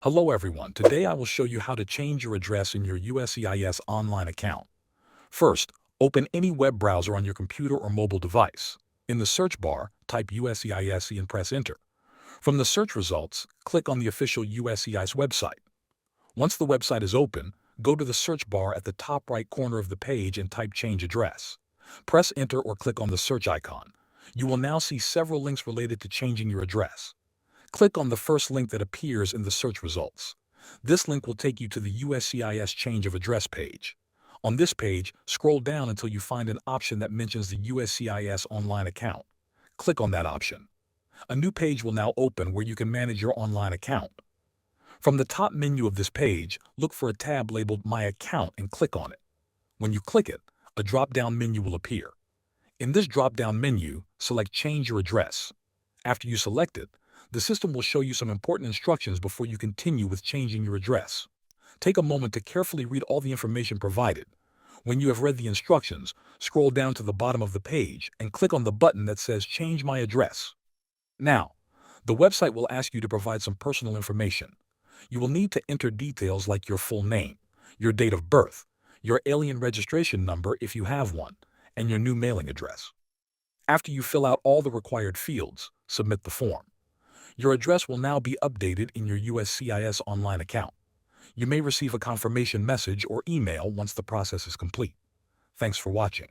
Hello everyone, today I will show you how to change your address in your USCIS online account. First, open any web browser on your computer or mobile device. In the search bar, type USCIS and press enter. From the search results, click on the official USCIS website. Once the website is open, go to the search bar at the top right corner of the page and type change address. Press enter or click on the search icon. You will now see several links related to changing your address. Click on the first link that appears in the search results. This link will take you to the USCIS change of address page. On this page, scroll down until you find an option that mentions the USCIS online account. Click on that option. A new page will now open where you can manage your online account. From the top menu of this page, look for a tab labeled My Account and click on it. When you click it, a drop-down menu will appear. In this drop-down menu, select Change Your Address. After you select it, the system will show you some important instructions before you continue with changing your address. Take a moment to carefully read all the information provided. When you have read the instructions, scroll down to the bottom of the page and click on the button that says Change My Address. Now, the website will ask you to provide some personal information. You will need to enter details like your full name, your date of birth, your alien registration number if you have one, and your new mailing address. After you fill out all the required fields, submit the form. Your address will now be updated in your USCIS online account. You may receive a confirmation message or email once the process is complete. Thanks for watching.